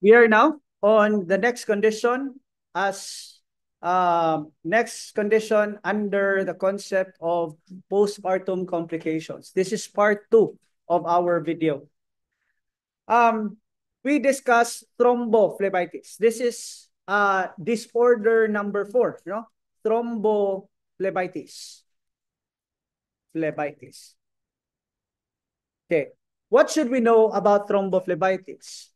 We are now on the next condition as next condition under the concept of postpartum complications. This is part 2 of our video. We discussed thrombophlebitis. This is disorder number 4, thrombophlebitis. Phlebitis. Okay. What should we know about thrombophlebitis?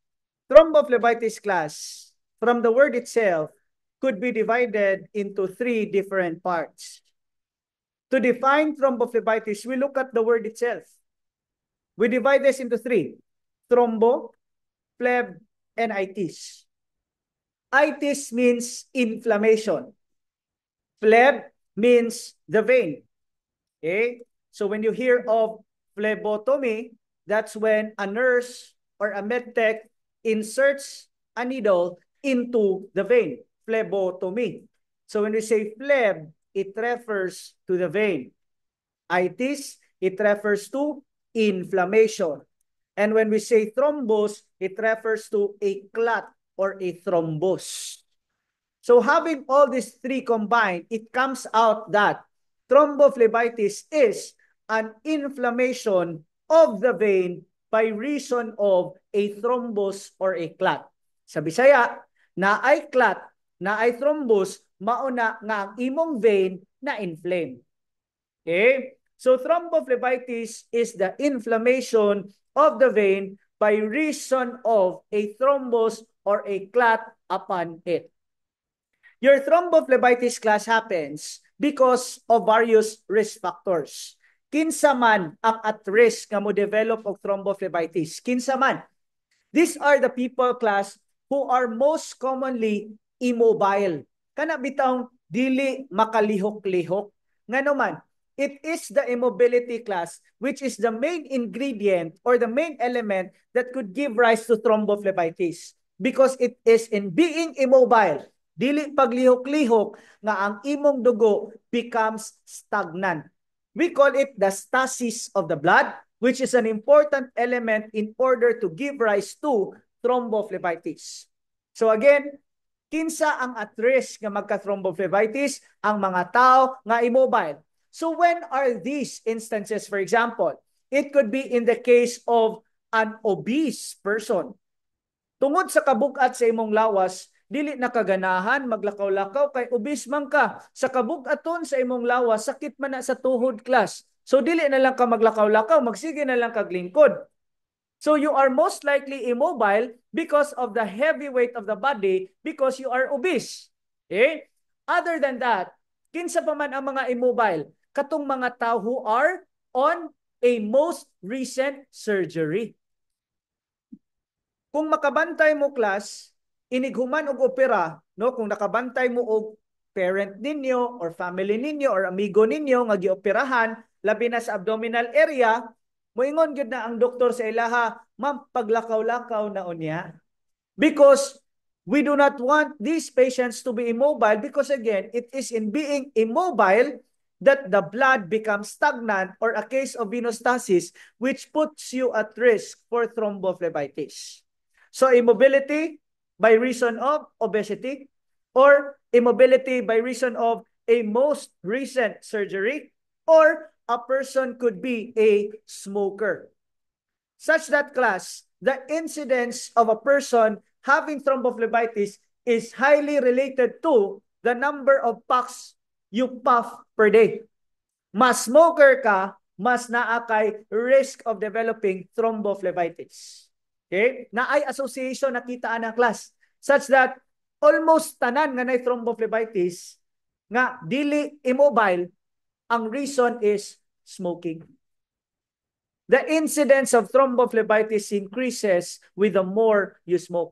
Thrombophlebitis class, from the word itself, could be divided into 3 different parts. To define thrombophlebitis, we look at the word itself. We divide this into 3. Thrombo, phleb, and itis. Itis means inflammation. Phleb means the vein. Okay? So when you hear of phlebotomy, that's when a nurse or a medtech inserts a needle into the vein. Phlebotomy. So when we say phleb, it refers to the vein. Itis, it refers to inflammation. And when we say thrombus, it refers to a clot or a thrombus. So having all these 3 combined, it comes out that thrombophlebitis is an inflammation of the vein by reason of a thrombus or a clot. Sa Bisaya, na ay clot, na ay thrombus, mauna nga ang imong vein na inflame. Okay? So thrombophlebitis is the inflammation of the vein by reason of a thrombus or a clot upon it. Your thrombophlebitis class happens because of various risk factors. Kinsa man ang at risk nga mo develop og thrombophlebitis? Kinsa man. These are the people class who are most commonly immobile. Kana bitawng dili makalihok-lihok. Ngano man, it is the immobility class which is the main ingredient or the main element that could give rise to thrombophlebitis because it is in being immobile. Dili paglihok-lihok nga ang imong dugo becomes stagnant. We call it the stasis of the blood, which is an important element in order to give rise to thrombophlebitis. So again, kinsa ang at risk nga magka-thrombophlebitis? Ang mga tao nga immobile. So when are these instances? For example, it could be in the case of an obese person. Tungod sa kabug-at sa imong lawas, dili nakaganahan maglakaw-lakaw kay obese man ka. Sa kabug-aton sa imong lawas, sakit man na sa tuhod class. So dili na lang ka maglakaw-lakaw, magsige na lang kaglingkod. So you are most likely immobile because of the heavy weight of the body because you are obese. Okay? Other than that, kinsa pa man ang mga immobile? Katong mga tao who are on a most recent surgery. Kung makabantay mo class, inighuman og opera, no, kung nakabantay mo og parent ninyo or family ninyo or amigo ninyo nga gioperahan labi na sa abdominal area, moingon gyud na ang doktor sa ilaha, ma'am, paglakaw-lakaw na unya. Because we do not want these patients to be immobile because again, it is in being immobile that the blood becomes stagnant or a case of venostasis which puts you at risk for thrombophlebitis. So immobility by reason of obesity or immobility by reason of a most recent surgery or a person could be a smoker. Such that class, the incidence of a person having thrombophlebitis is highly related to the number of puffs you puff per day. Mas smoker ka, mas naa kay risk of developing thrombophlebitis. Okay? Na ay association nakita ang class such that almost tanan nga nay thrombophlebitis nga dili immobile, ang reason is smoking. The incidence of thrombophlebitis increases with the more you smoke.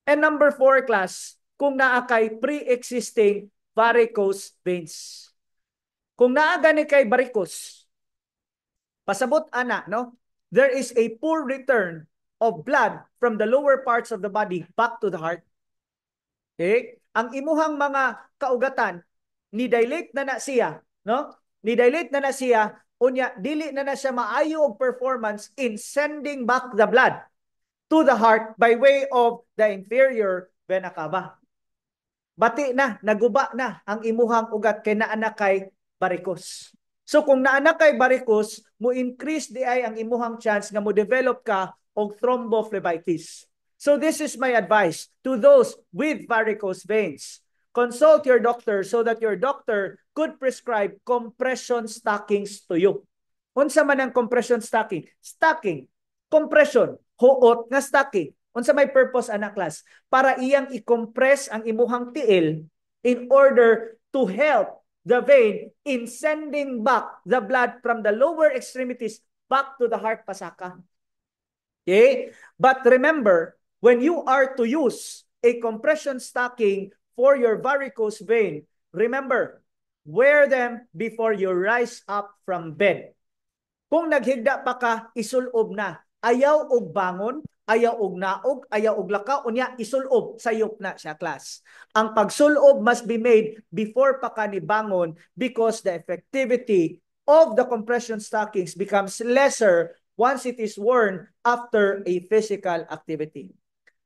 And number 4 class, kung naa kay pre-existing varicose veins. Kung naa gani kay varicose, pasabot ana, no? There is a poor return of blood from the lower parts of the body back to the heart. Okay? Ang imuhang mga kaugatan, ni-dilate na siya, no? Ni-dilate na siya, unya dili na siya maayo og performance in sending back the blood. to the heart by way of the inferior vena cava. Bati na, naguba na ang imuhang ugat kay naana kay varicose. So kung naana kay varicose, mo increase di ay ang imuhang chance nga mo develop ka og thrombophlebitis. So this is my advice to those with varicose veins. Consult your doctor so that your doctor could prescribe compression stockings to you. Unsa man ang compression stocking? Stocking, compression, huot nga stocking. Unsa may purpose anak class? Para iyang i-compress ang imuhang tiil in order to help the vein in sending back the blood from the lower extremities back to the heart pasaka. Okay? But remember, when you are to use a compression stocking for your varicose vein, remember, wear them before you rise up from bed. Kung naghigda pa ka, isulob na. Ayaw og bangon, ayaw og naog, ayaw og lakaw, unya isulob, sayop na siya class. Ang pagsulob must be made before pa ka ni bangon because the effectivity of the compression stockings becomes lesser once it is worn after a physical activity.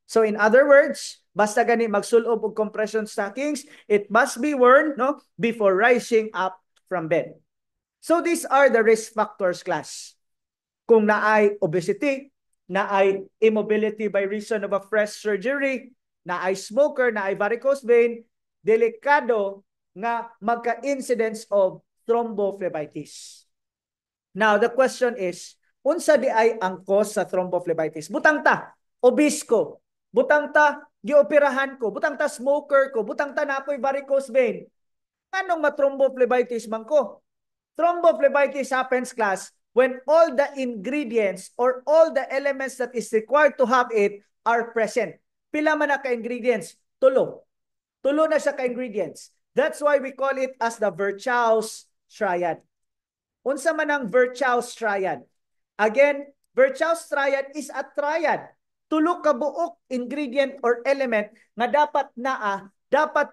So in other words, basta gani magsulob og compression stockings, it must be worn before rising up from bed. So these are the risk factors class. Kung naay obesity, naay immobility by reason of a fresh surgery, naay smoker, naay varicose vein, delikado nga magka-incidence of thrombophlebitis. Now the question is, unsa di ay ang cause sa thrombophlebitis? Butang ta, obese ko. Butang ta, gioperahan ko. Butang ta, smoker ko. Butang ta, napoy varicose vein. Anong ma-thrombophlebitis man ko? Thrombophlebitis happens class when all the ingredients or all the elements that is required to have it are present. Pila man na ka-ingredients? Tulo. Tulo na siya ka-ingredients. That's why we call it as the Virchow's triad. Unsa man ang Virchow's triad? Again, Virchow's triad is a triad. Tulo ka buok ingredient or element nga dapat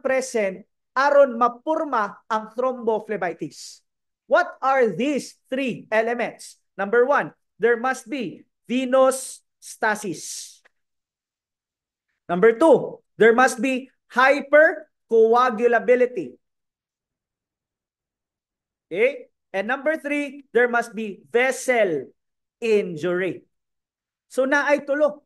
present aron mapurma ang thrombophlebitis. What are these three elements? Number one, there must be venous stasis. Number two, there must be hypercoagulability. Okay? And number three, there must be vessel injury. So naay tulo.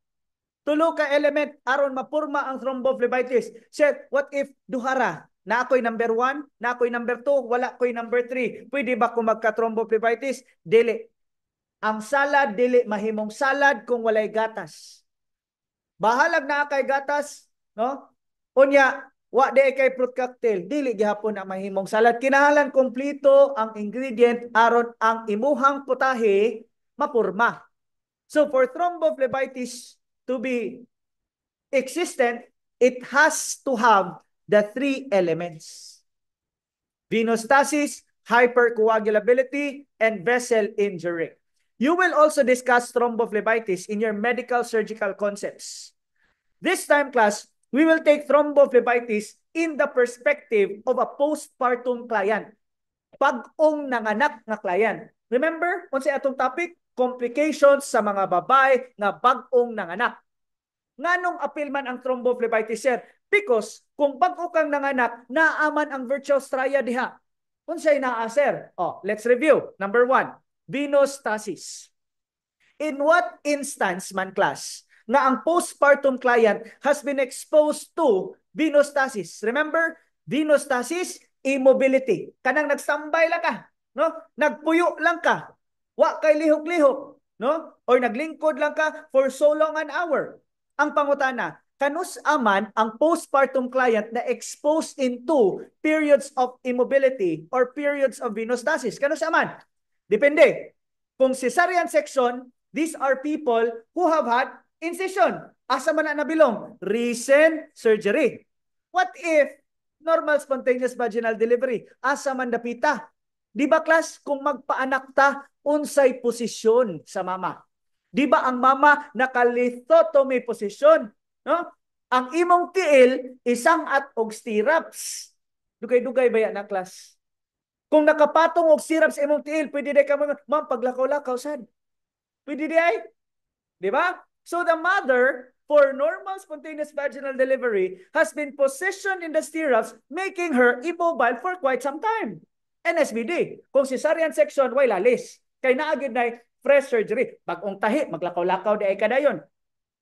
Tulo ka element aron mapurma ang thrombophlebitis. Sir, what if duhara? Na ako'y number 1, na ako'y number 2, wala ko'y number 3. Pwede ba kung magka-thrombophlebitis? Dili. Ang salad, dili mahimong salad kung walay gatas. Bahalag na kay gatas, no? Unya, wa di kay fruit cocktail, dili gihapon ang mahimong salad. Kinahanglan kompleto ang ingredient aron ang imuhang putahe mapurma. So for thrombophlebitis to be existent, it has to have the three elements: venous stasis, hypercoagulability, and vessel injury. You will also discuss thrombophlebitis in your medical surgical concepts. This time, class, we will take thrombophlebitis in the perspective of a postpartum client. Pag-ong nanganak nga client. Remember, kung sa atong topic, complications sa mga babae nga bag-ong nanganak. Nganong apil man ang thrombophlebitis, sir? Because kung bag-o kang nanganak, naaman ang Virchow's triad diha. Unsay naa, sir? Let's review. Number 1, venous stasis. In what instance man, class, na ang postpartum client has been exposed to venous stasis? Remember, venous stasis, immobility. Kanang nagsambay lang ka, no? Nagpuyo lang ka. Wa kay lihok-lihok, no? Or naglingkod lang ka for so long an hour. Ang pangutana, kanus aman ang postpartum client na exposed into periods of immobility or periods of venous stasis? Kanus aman? Depende. Kung cesarean section, these are people who have had incision. Asa man na nabilong? Recent surgery. What if normal spontaneous vaginal delivery? Asa man dapita? Di ba, class, kung magpaanak ta, unsay posisyon sa mama? Di ba ang mama nakalithotomy position? No? Ang imong tiil, isang at og stirrups. Dugay-dugay ba yan na, class? Kung nakapatong og stirrups imong tiil, pwede di ka ma'am, paglakaw-lakaw sad. Pwede di ay? Di ba? So the mother, for normal spontaneous vaginal delivery, has been positioned in the stirrups, making her immobile for quite some time. NSBD, kung cesarean section, way lalis. Kay naagid na fresh surgery. Bagong tahi, maglakaw-lakaw di ay kadayon.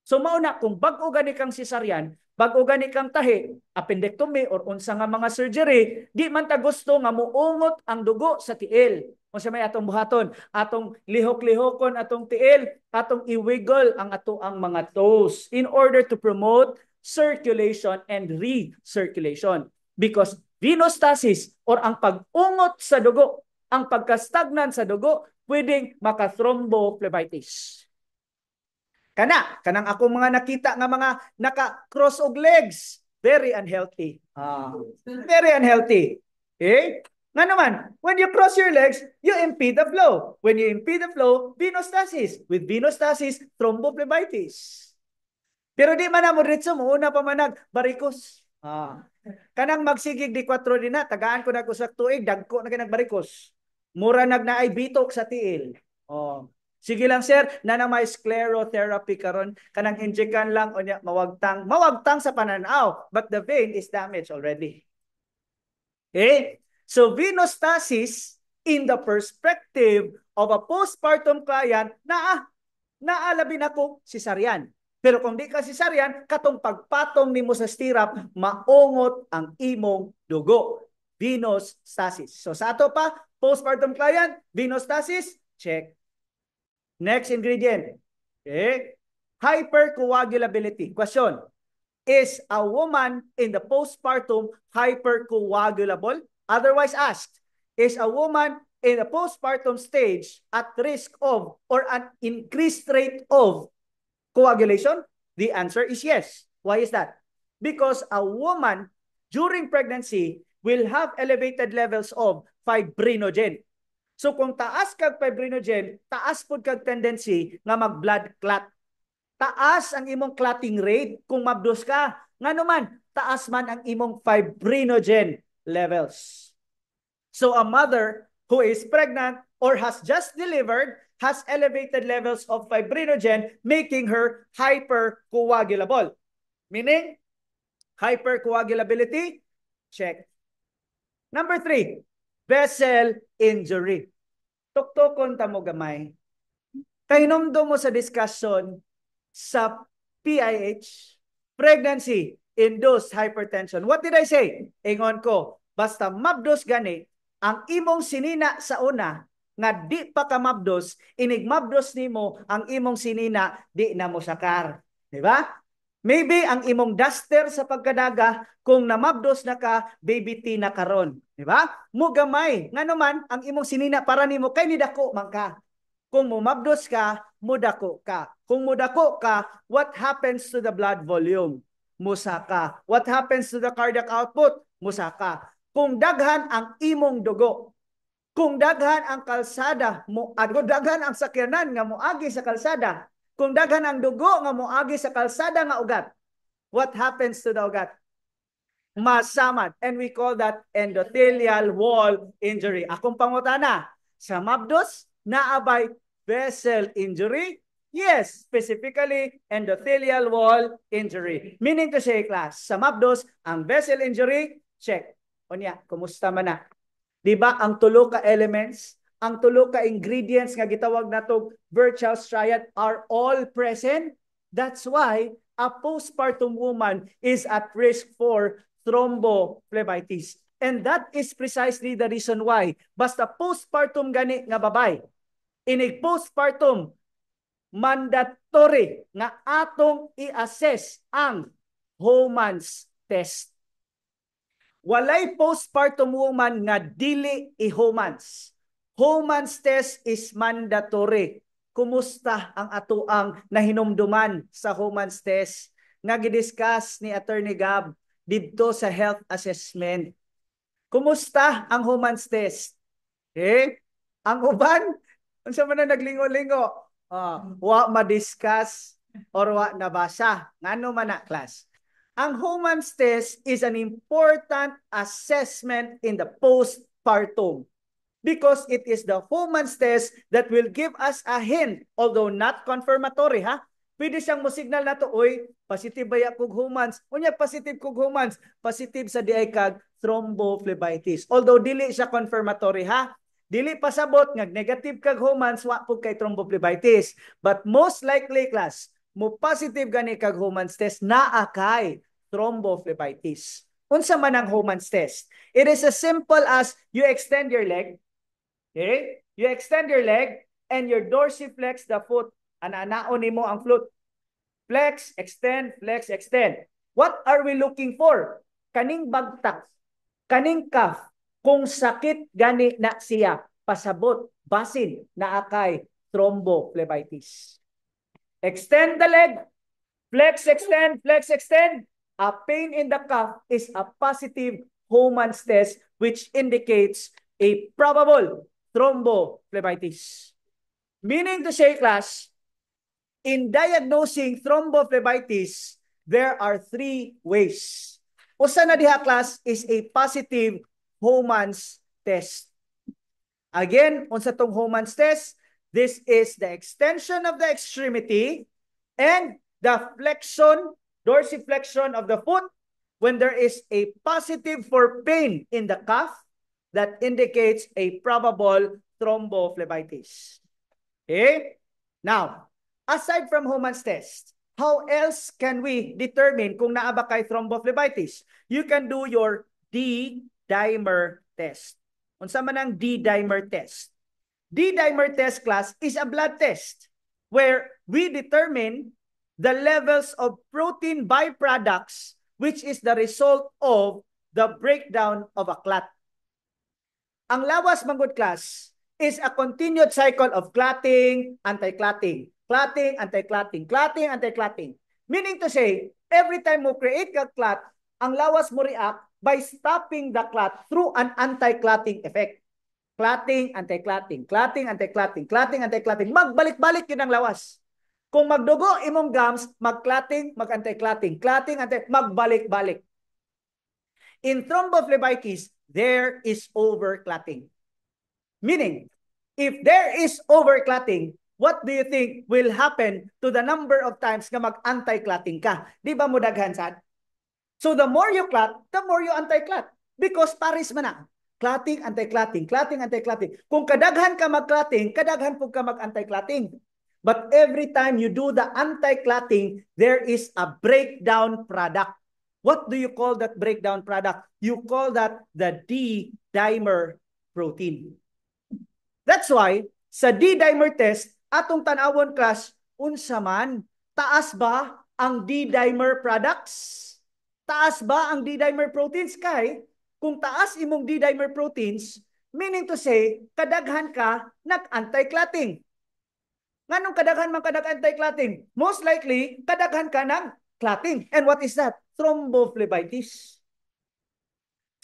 So mauna, kung bago gani kang cesarean, bago gani kang tahi, appendectomy or unsa nga mga surgery, di man ta gusto nga muungot ang dugo sa tiil. Kung sa may atong buhaton, atong lihok-lihokon atong tiil, atong i-wiggle ang ato ang mga toes in order to promote circulation and recirculation. Because venostasis or ang pag-ungot sa dugo, ang pagkastagnan sa dugo, pwedeng maka-thrombophlebitis. Kanang ako mga nakita nga mga naka-cross og legs, very unhealthy. Very unhealthy. Okay? Nga naman, when you cross your legs, you impede the flow. When you impede the flow, venostasis. With venostasis, thrombophlebitis. Pero di man na mo ritso mo, una pa manag, varicose. Kanang magsigig di 4 din na, tagaan ko na ko sa tuig, dagko na kinagbarikos. Mura nagnaay bitok sa tiil. Sige lang sir, na may sclerotherapy karon, kanang injekan lang o niya, mawagtang sa pananaw, but the vein is damaged already. Okay? So venostasis in the perspective of a postpartum client, naalabi na ko cesarean. Pero kung di ka cesarean, katong pagpatong nimo sa stirrup, maungot ang imong dugo. Venostasis. So sa ato pa, postpartum client, venostasis, check. Next ingredient. Okay? Hypercoagulability. Question. Is a woman in the postpartum hypercoagulable? Otherwise asked, is a woman in the postpartum stage at risk of or an increased rate of coagulation? The answer is yes. Why is that? Because a woman during pregnancy will have elevated levels of fibrinogen. So kung taas kag fibrinogen, taas pud kag tendency nga mag-blood clot. Taas ang imong clotting rate kung mabdos ka. Ngano man, taas man ang imong fibrinogen levels. So a mother who is pregnant or has just delivered has elevated levels of fibrinogen, making her hypercoagulable. Meaning, hypercoagulability, check. Number 3, vessel injury. Tuktokon ta mo gamay. Kainomdo mo sa discussion sa PIH, pregnancy-induced hypertension. What did I say? Ingon ko, basta mabdos gani, ang imong sinina sa una, nga di pa ka mabdos, inigmabdos nimo ang imong sinina, di na mo sakar. Diba? Maybe ang imong duster sa pagkadaga, kung namabdos na ka, baby T na karon. Diba? Mugamay. Nga naman, ang imong sinina para nimo, kay nidako man ka. Kung mumabdos ka, mudako ka. Kung mudako ka, what happens to the blood volume? Musaka. What happens to the cardiac output? Musaka. Kung daghan ang imong dugo, kung daghan ang kalsada, kung daghan ang sakyanan nga moagi sa kalsada, kung daghan ang dugo nga moagi sa kalsada nga ugat, what happens to the ugat? Masamad. And we call that endothelial wall injury. Akong pangutana, sa mabdos, naabay vessel injury? Yes, specifically endothelial wall injury. Meaning to say, class, sa mabdos, ang vessel injury, check. O niya, kumusta man na? Diba ang tulo ka elements, ang tulo ka ingredients nga gitawag natong Virchow's triad are all present? That's why a postpartum woman is at risk for thrombophlebitis. And that is precisely the reason why basta postpartum gani nga babay, inig postpartum, mandatory nga atong i-assess ang Homan's test. Walay postpartum woman nga dili i-Homan's. Homan's test is mandatory. Kumusta ang atuang nahinumduman sa Homan's test nga gidiscuss ni Attorney Gab didto sa health assessment? Kumusta ang Homan's test? Okay? Ang uban, unsa man na naglingo-lingo? Wa ma-discuss or wa nabasa. Ngano man na, class? Ang Homan's test is an important assessment in the postpartum because it is the Homan's test that will give us a hint, although not confirmatory, Pwede siyang mo-signal na to, oy, positive baya kog humans. Unya positive kog humans, positive sa diay kag thrombophlebitis. Although dili siya confirmatory ha. Dili pasabot nga negative kag humans wa pud kay thrombophlebitis. But most likely class, mo positive gani kag humans test naa kay thrombophlebitis. Unsa man ang humans test? It is as simple as you extend your leg. Okay? You extend your leg and your dorsiflex the foot. Ananaon nimo ang flute. Flex, extend, flex, extend. What are we looking for? Kaning bagtak, kaning calf, kung sakit gani na siya, pasabot, basin, na akay thrombophlebitis. Extend the leg, flex, extend, flex, extend. A pain in the calf is a positive Homan's test which indicates a probable thrombophlebitis. Meaning to say, class, in diagnosing thrombophlebitis, there are three ways. Usa na diha, class, is a positive Homan's test. Again, unsa tong Homan's test? This is the extension of the extremity and the flexion, dorsiflexion of the foot when there is a positive for pain in the calf that indicates a probable thrombophlebitis. Okay? Now, aside from Homan's test, how else can we determine kung naa ba kay thrombophlebitis? You can do your D-dimer test. Unsa man ang D-dimer test? D-dimer test, class, is a blood test where we determine the levels of protein byproducts which is the result of the breakdown of a clot. Ang lawas manggod, class, is a continued cycle of clotting, anti-clotting, clotting, anti-clotting, clotting, anti-clotting. Meaning to say, every time mo create ka clot, ang lawas mo react by stopping the clot through an anti-clotting effect. Clotting, anti-clotting, clotting, anti-clotting, clotting, anti-clotting. Magbalik-balik yun ang lawas. Kung magdugo imong gums, mag-clotting, mag-anti-clotting, clotting, magbalik-balik. In thrombophlebitis, there is overclotting. Meaning, if there is overclotting, what do you think will happen to the number of times na mag-anti-clotting ka? Di ba mo daghan sad? So the more you clot, the more you anti-clot. Because pares man na. Clotting, anti-clotting, clotting, anti-clotting. Kung kadaghan ka mag-clotting, kadaghan po ka mag-anti-clotting. But every time you do the anti-clotting, there is a breakdown product. What do you call that breakdown product? You call that the D-dimer protein. That's why, sa D-dimer test, atong tanawon, class, unsa man, taas ba ang D-dimer products? Taas ba ang D-dimer proteins? Kay, kung taas imong D-dimer proteins, meaning to say, kadaghan ka nag-anti-clotting. Nganong kadaghan man kadag anti-clotting? Most likely, kadaghan ka ng clotting. And what is that? Thrombophlebitis.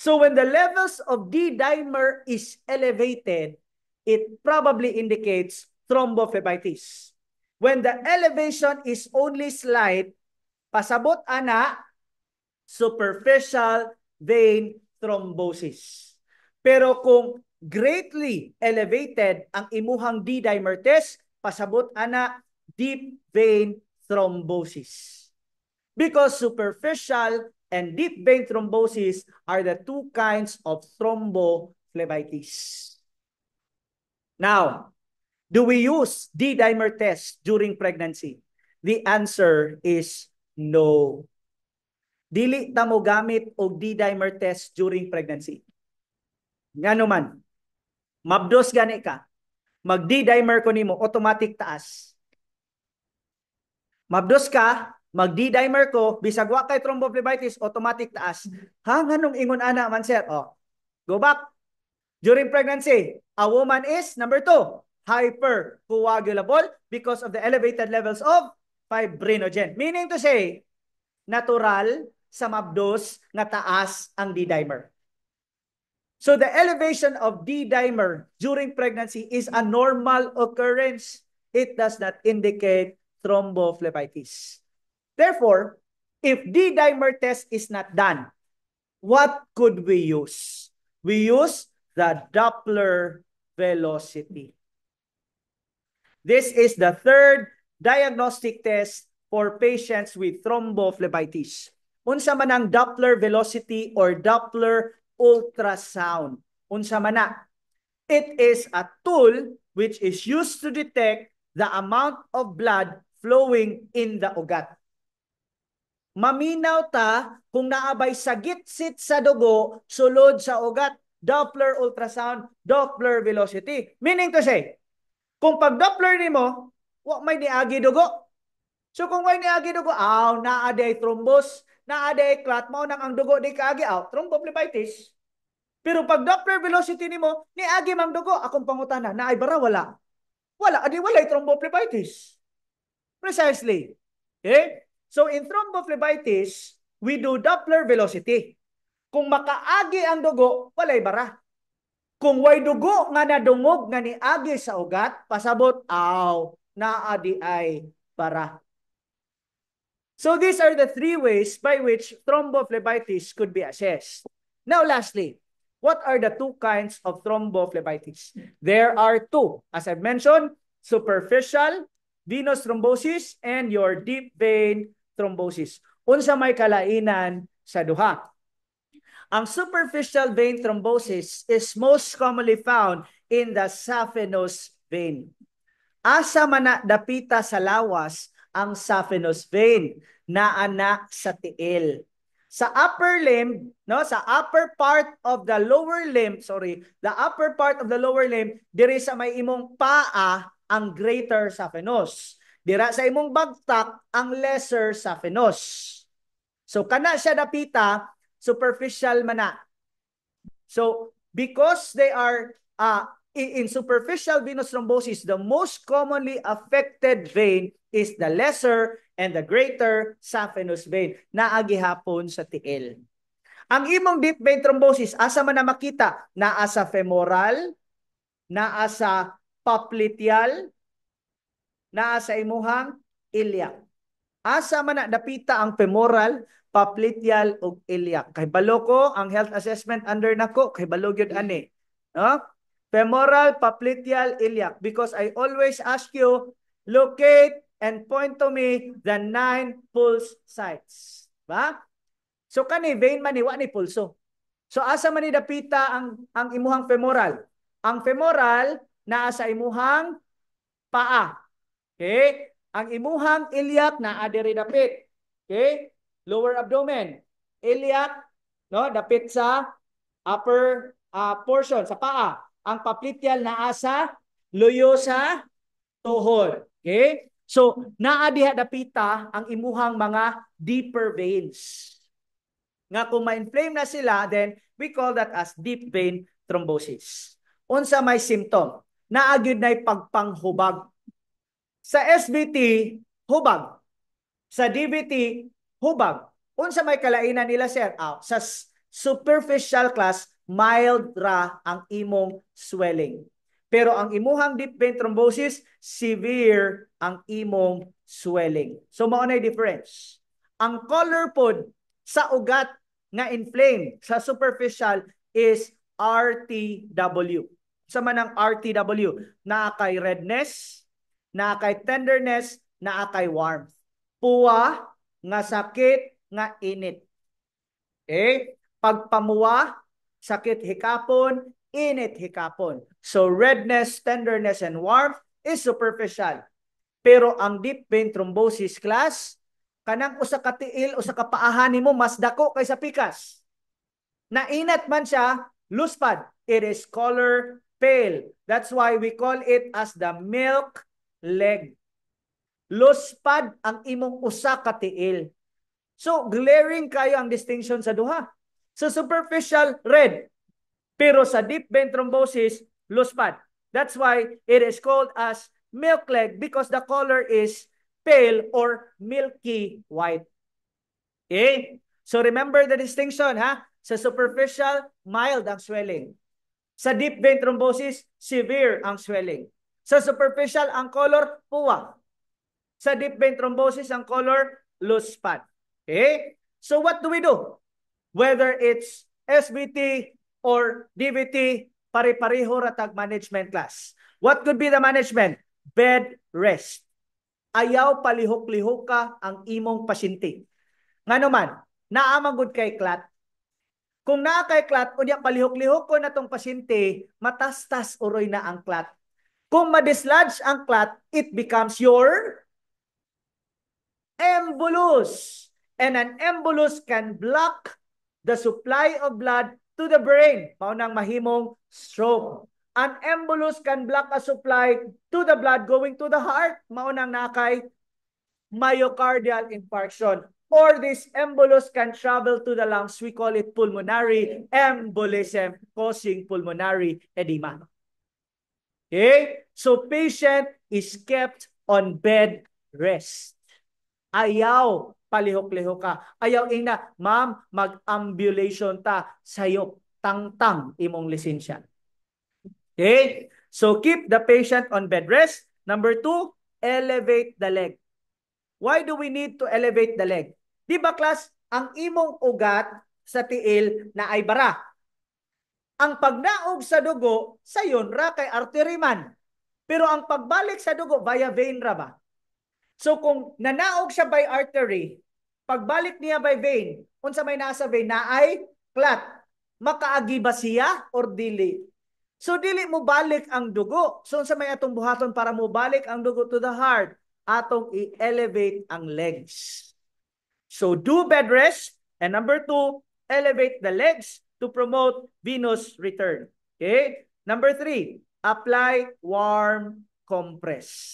So when the levels of D-dimer is elevated, it probably indicates thrombophlebitis. When the elevation is only slight, pasabot ana, superficial vein thrombosis. Pero kung greatly elevated ang imuhang D-dimer test, pasabot ana, deep vein thrombosis. Because superficial and deep vein thrombosis are the two kinds of thrombophlebitis. Now, do we use D-dimer test during pregnancy? The answer is no. Dili ta mo gamit og D-dimer test during pregnancy. Ngano man, mabdos gani ka, mag D-dimer ko nimo, automatic taas. Mabdos ka, mag D-dimer ko, bisag wa kay thrombophlebitis, automatic taas. Ha, nganong ingon ana man, sir? Oh, go back. During pregnancy, a woman is, number 2, hypercoagulable because of the elevated levels of fibrinogen. Meaning to say, natural sa mabdos nga taas ang D-dimer. So the elevation of D-dimer during pregnancy is a normal occurrence. It does not indicate thrombophlebitis. Therefore, if D-dimer test is not done, what could we use? We use the Doppler velocity. This is the third diagnostic test for patients with thrombophlebitis. Unsa man ang Doppler velocity or Doppler ultrasound? Unsa man na? It is a tool which is used to detect the amount of blood flowing in the ugat. Maminaw ta kung naabay sa gitsit sa dugo sulod sa ugat. Doppler ultrasound, Doppler velocity. Meaning to say, kung pag Doppler nimo, wa may niagi dugo. So kung may niagi dugo, naaday thrombus, naaday clot, mao nang ang dugo di kaagi, thrombophlebitis. Pero pag Doppler velocity nimo, niagi mang dugo, akong pangutana, naay bara wala. Wala, adi walay thrombophlebitis. Precisely. Okay? So in thrombophlebitis, we do Doppler velocity. Kung makaagi ang dugo, walay bara. Kung way dugo nga nadungog nga niagi sa ugat, pasabot, naadi ay bara. So these are the three ways by which thrombophlebitis could be assessed. Now lastly, what are the two kinds of thrombophlebitis? There are two. As I've mentioned, superficial venous thrombosis and your deep vein thrombosis. Unsa may kalainan sa duha? Ang superficial vein thrombosis is most commonly found in the saphenous vein. Asa man na dapita sa lawas ang saphenous vein, naana sa tiil. Sa upper limb, sa upper part of the lower limb, the upper part of the lower limb, diri sa may imong paa ang greater saphenous. Dira sa imong bagtak ang lesser saphenous. So kana siya dapita, superficial man na. So because they are in superficial venous thrombosis, the most commonly affected vein is the lesser and the greater saphenous vein, naagi hapon sa tiil. Ang imong deep vein thrombosis, asa man na makita? Naa sa femoral, naa sa popliteal, naa sa imuhang iliac. Asa man na dapita ang femoral, popliteal ug iliac. Kay balo ko ang health assessment under nako, kay balo gyud ani. No? Femoral, popliteal, iliac. Because I always ask you, locate and point to me the 9 pulse sites. Ba? So kani vein man ni wa ni pulso. So asa man ni dapita ang imuhang femoral? Ang femoral naa sa imuhang paa. Okay? Ang imuhang iliac naa diri dapit. Okay? Lower abdomen. Iliac, no, dapit sa upper portion sa paa. Ang popliteal naa sa luyo sa tuhod. Okay? So, naa diha dapita ang imuhang mga deeper veins. Nga kung ma-inflame na sila, then we call that as deep vein thrombosis. Unsa may symptom? Naa gyud nay pagpanghubag. Sa SBT, hubag. Sa DVT, hubag. Unsa may kalainan nila, sir? Sa superficial class, mild ra ang imong swelling. Pero ang imuhang deep vein thrombosis, severe ang imong swelling. So mao nay difference. Ang color pod sa ugat nga inflamed sa superficial is RTW. Sa man ang RTW, naa kay redness, naa kay tenderness, naa kay warmth. Puwa nga sakit nga init. Okay? Pagpamuwa, sakit hikapon, init hikapon. So redness, tenderness, and warmth is superficial. Pero ang deep vein thrombosis class, kanang usa ka tiil, usa ka paahan nimo mas dako kaysa pikas. Nainat man siya, luspad. It is color pale. That's why we call it as the milk leg. Luspad ang imong usa ka tiil. So glaring kayo ang distinction sa duha. Sa superficial, red. Pero sa deep vein thrombosis, luspad. That's why it is called as milk leg because the color is pale or milky white. Okay? So remember the distinction, ha? Sa superficial, mild ang swelling. Sa deep vein thrombosis, severe ang swelling. Sa superficial, ang color, puwa. Sa deep vein thrombosis, ang color, luspad. Okay? So what do we do? Whether it's SBT or DVT, pare-pareho ratag management class. What could be the management? Bed rest. ayaw palihok-lihok ka ang imong pasyente. Ngano man, naamagod kay clot. Kung naa kay clot, unya palihok-lihok ko na tong pasyente, matastas uroy na ang clot. Kung ma-dislodge ang clot, it becomes your embolus. And an embolus can block the supply of blood to the brain. Maunang mahimong stroke. An embolus can block a supply to the blood going to the heart. Maunang nakay myocardial infarction. Or this embolus can travel to the lungs. We call it pulmonary embolism, causing pulmonary edema. Okay? So patient is kept on bed rest. Ayaw palihok-lihok ka. Ayaw ina, ma'am, mag-ambulation ta sayop tangtang imong lisensya. Okay? So keep the patient on bed rest. Number 2, elevate the leg. Why do we need to elevate the leg? Di ba, class, ang imong ugat sa tiil na ay bara. Ang pagnaog sa dugo, sayon ra kay artery man. Pero ang pagbalik sa dugo, via vein ra ba? So kung nanaog siya by artery, pagbalik niya by vein, unsa may nasa vein na ay clot. Makaagi ba siya or dili? So dili mo balik ang dugo. So unsa may atong buhaton para mo balik ang dugo to the heart? Atong i-elevate ang legs. So do bed rest. And number 2, elevate the legs to promote venous return. Okay? Number 3, apply warm compress.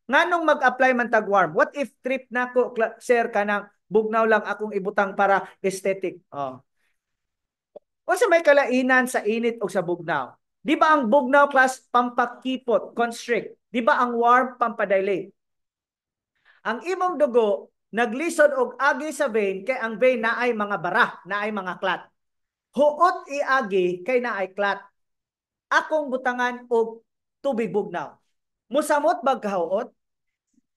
Nganong mag-apply man tag warm? What if trip na ko, sir, ka ng bugnaw lang akong ibutang para aesthetic? Oh. O sa may kalainan sa init o sa bugnaw? Di ba ang bugnaw, class, pampakipot, constrict? Di ba ang warm, pampadilate? Ang imong dugo, naglisod og agi sa vein, kay ang vein na ay mga bara, na ay mga clot. Huot iagi, kay na ay clot. Akong butangan og tubig bugnaw. Musamot bag kahuot?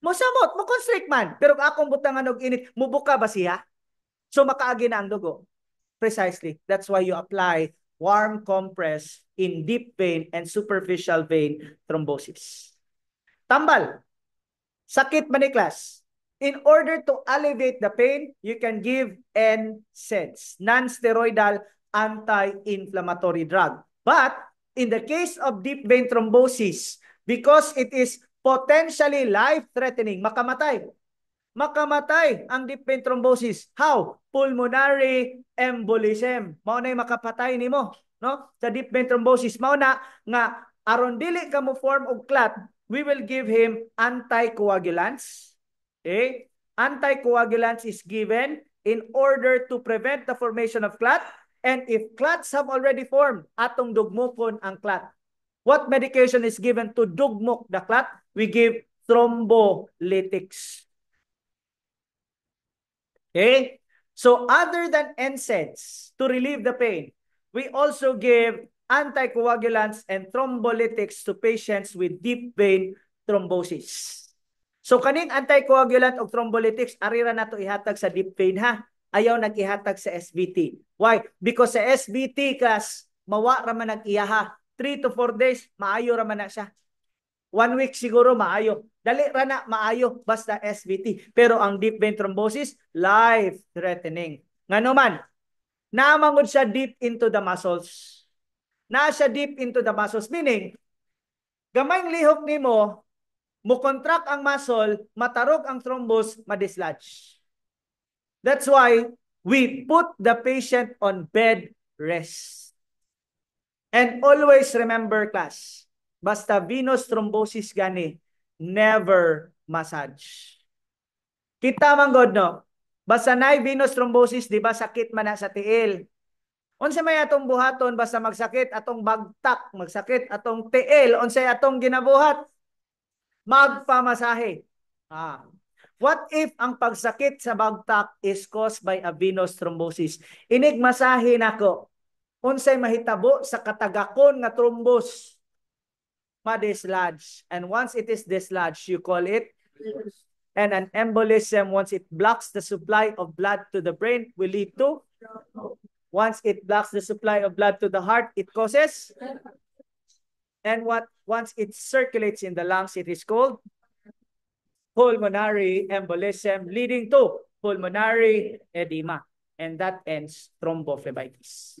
Musamot, mo constrict man. Pero akong butangan og init, mubuka ba siya? So makaagi na ang dugo. Precisely. That's why you apply warm compress in deep vein and superficial vein thrombosis. Tambal. Sakit man ni class. In order to alleviate the pain, you can give NSAIDs, non-steroidal anti-inflammatory drug. But in the case of deep vein thrombosis, because it is potentially life-threatening, makamatay. Makamatay ang deep vein thrombosis. How? Pulmonary embolism. Mao na makapatay nimo, no? Sa deep vein thrombosis, mao na nga aron dili ka mo form og clot, we will give him anticoagulants. Okay? Anticoagulants is given in order to prevent the formation of clot, and if clots have already formed, atong dugmokon ang clot. What medication is given to dugmok the clot? We give thrombolytics. Okay? So other than NSAIDs to relieve the pain, we also give anticoagulants and thrombolytics to patients with deep vein thrombosis. So kaning anticoagulant o thrombolytics, arira na to ihatag sa deep vein ha. Ayaw nag-ihatag sa SVT. Why? Because sa SVT, class, mawa raman nag-iyaha. 3 to 4 days, maayo raman na siya. 1 week siguro maayo. Dali ra na maayo basta SVT. Pero ang deep vein thrombosis, life-threatening. Ngano man, namangod siya deep into the muscles. Na siya deep into the muscles. Meaning, gamayng lihok nimo, mo-contract ang muscle, matarog ang thrombus, ma-dislodge. That's why we put the patient on bed rest. And always remember, class, basta venous thrombosis gani, never massage. Kita man god, no? Basta na venous thrombosis, di ba sakit man na sa tiil. Unsa may atong buhaton, basta magsakit atong bagtak, magsakit atong tiil, unsay atong ginabuhat? Magpamasahe. What if ang pagsakit sa bagtak is caused by a venous thrombosis? Inig masahe nako. Unsay mahitabo sa katagakon nga thrombus? Ma-dislodge. And once it is dislodged, you call it, and an embolism, once it blocks the supply of blood to the brain, will lead to, once it blocks the supply of blood to the heart, it causes, and once it circulates in the lungs, it is called pulmonary embolism leading to pulmonary edema. And that ends thrombophlebitis.